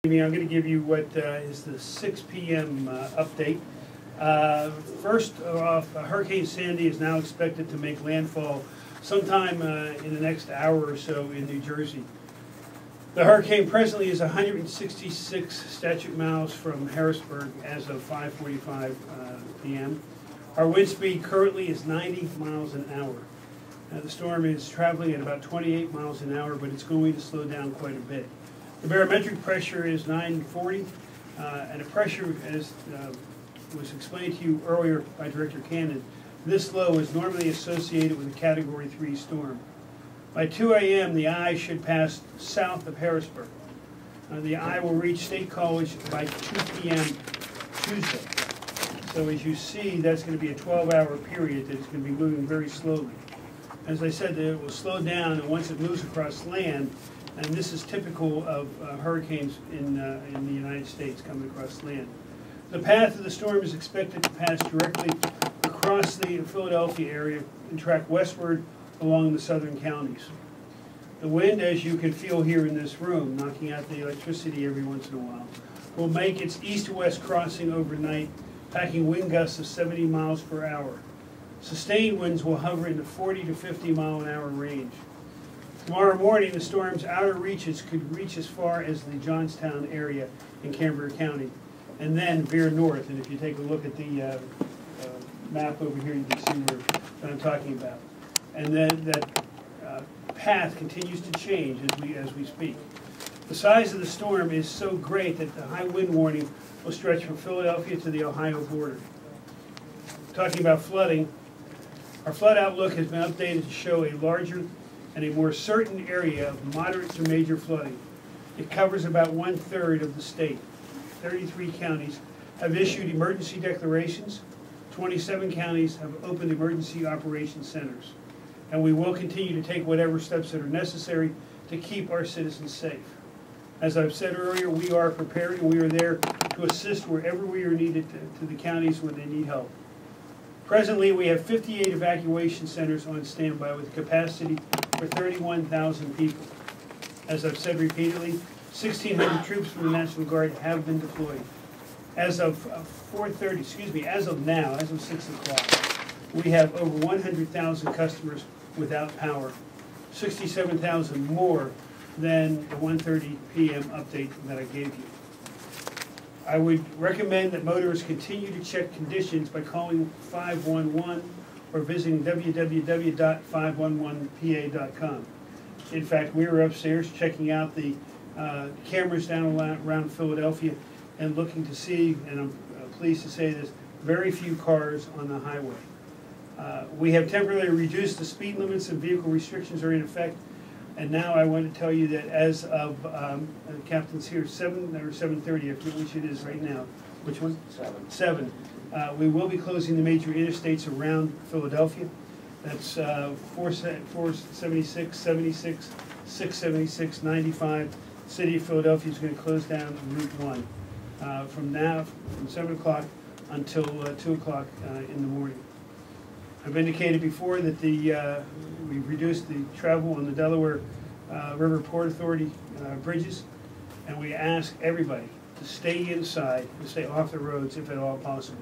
I'm going to give you what is the 6 p.m. Update. First off, Hurricane Sandy is now expected to make landfall sometime in the next hour or so in New Jersey. The hurricane presently is 166 statute miles from Harrisburg as of 5:45 p.m. Our wind speed currently is 90 miles an hour. The storm is traveling at about 28 miles an hour, but it's going to slow down quite a bit. The barometric pressure is 940, and the pressure, as was explained to you earlier by Director Cannon, this low is normally associated with a Category 3 storm. By 2 a.m., the eye should pass south of Harrisburg. The eye will reach State College by 2 p.m. Tuesday. So as you see, that's going to be a 12-hour period that is going to be moving very slowly. As I said, it will slow down, and once it moves across land, and this is typical of hurricanes in the United States coming across land. The path of the storm is expected to pass directly across the Philadelphia area and track westward along the southern counties. The wind, as you can feel here in this room, knocking out the electricity every once in a while, will make its east-west crossing overnight, packing wind gusts of 70 miles per hour. Sustained winds will hover in the 40 to 50 mile an hour range. Tomorrow morning, the storm's outer reaches could reach as far as the Johnstown area in Cambria County, and then veer north. And if you take a look at the map over here, you can see what I'm talking about. And then that path continues to change as we speak. The size of the storm is so great that the high wind warning will stretch from Philadelphia to the Ohio border. Talking about flooding, our flood outlook has been updated to show a larger and a more certain area of moderate to major flooding. It covers about 1/3 of the state. 33 counties have issued emergency declarations. 27 counties have opened emergency operations centers. And we will continue to take whatever steps that are necessary to keep our citizens safe. As I've said earlier, we are prepared and we are there to assist wherever we are needed to the counties where they need help. Presently, we have 58 evacuation centers on standby with capacity for 31,000 people. As I've said repeatedly, 1,600 troops from the National Guard have been deployed. As of as of now, as of 6 o'clock, we have over 100,000 customers without power, 67,000 more than the 1:30 p.m. update that I gave you. I would recommend that motorists continue to check conditions by calling 511 or visiting www.511pa.com. In fact, we were upstairs checking out the cameras down around Philadelphia and looking to see, and I'm pleased to say this, very few cars on the highway. We have temporarily reduced the speed limits and vehicle restrictions are in effect. And now I want to tell you that as of, the captain's here, 7 or 7:30, I forget which it is right now. Which one? 7. We will be closing the major interstates around Philadelphia. That's 476, 76, 676, 95. The city of Philadelphia is going to close down Route 1 from 7 o'clock until 2 o'clock in the morning. I've indicated before that we've reduced the travel on the Delaware River Port Authority bridges, and we ask everybody to stay inside and stay off the roads if at all possible.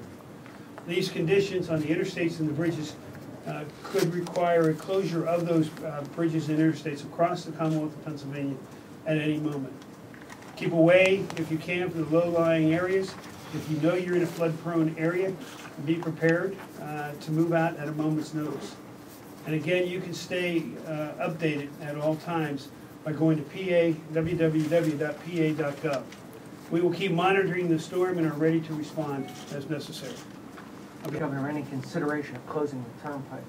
These conditions on the interstates and the bridges could require a closure of those bridges and interstates across the Commonwealth of Pennsylvania at any moment. Keep away, if you can, from the low-lying areas. If you know you're in a flood-prone area, be prepared to move out at a moment's notice. And again, you can stay updated at all times by going to www.pa.gov. We will keep monitoring the storm and are ready to respond as necessary. Okay. Governor, any consideration of closing the turnpike?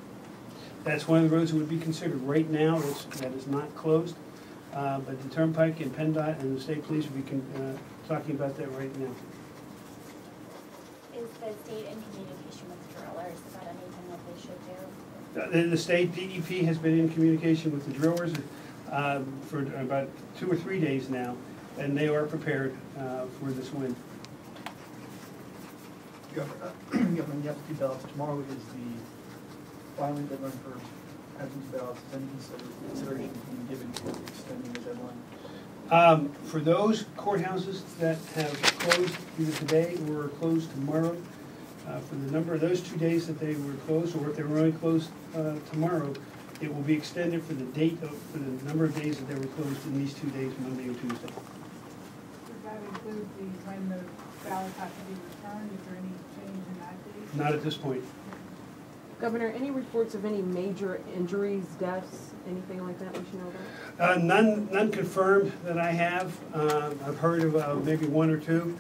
That's one of the roads that would be considered. Right now, that is not closed, but the turnpike and PennDOT and the state police will be talking about that right now. Is the state in communication with drillers about anything that they should do? The state DEP has been in communication with the drillers for about 2 or 3 days now, and they are prepared for this wind. Governor, the absentee ballots tomorrow is the filing deadline for absentee ballots. Is any consideration being given to extending the deadline? For those courthouses that have closed either today or are closed tomorrow, for the number of those 2 days that they were closed, or if they were only closed tomorrow, it will be extended for the for the number of days that they were closed in these 2 days, Monday and Tuesday. Does that include when the ballots have to be returned? Is there any change in that date? Not at this point. Governor, any reports of any major injuries, deaths, anything like that we should know about? None confirmed that I have. I've heard of maybe one or two.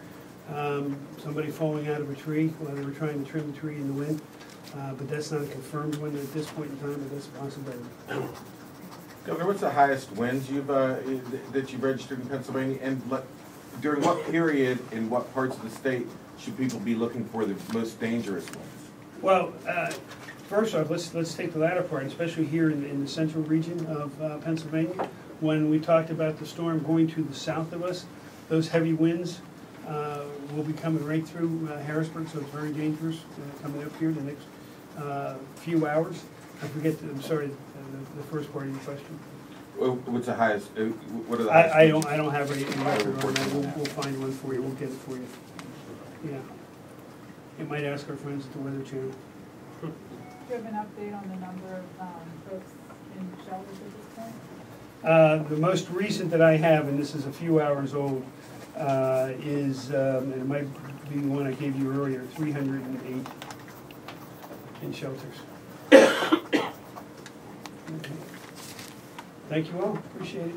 Somebody falling out of a tree while they were trying to trim the tree in the wind. But that's not a confirmed one at this point in time, but that's a possibility. Governor, what's the highest winds that you've registered in Pennsylvania? And during what period in what parts of the state should people be looking for the most dangerous winds? Well, first off, let's take the latter part, especially here in the central region of Pennsylvania. When we talked about the storm going to the south of us, those heavy winds will be coming right through Harrisburg, so it's very dangerous coming up here the next few hours. I'm sorry, the first part of your question. What's the highest? What are the highest? I don't have a record on that. We'll find one for you. We'll get it for you. Yeah. You might ask our friends at the Weather Channel. Do you have an update on the number of folks in shelters at this point? The most recent that I have, and this is a few hours old, is, and it might be the one I gave you earlier, 308 in shelters. Okay. Thank you all. Appreciate it.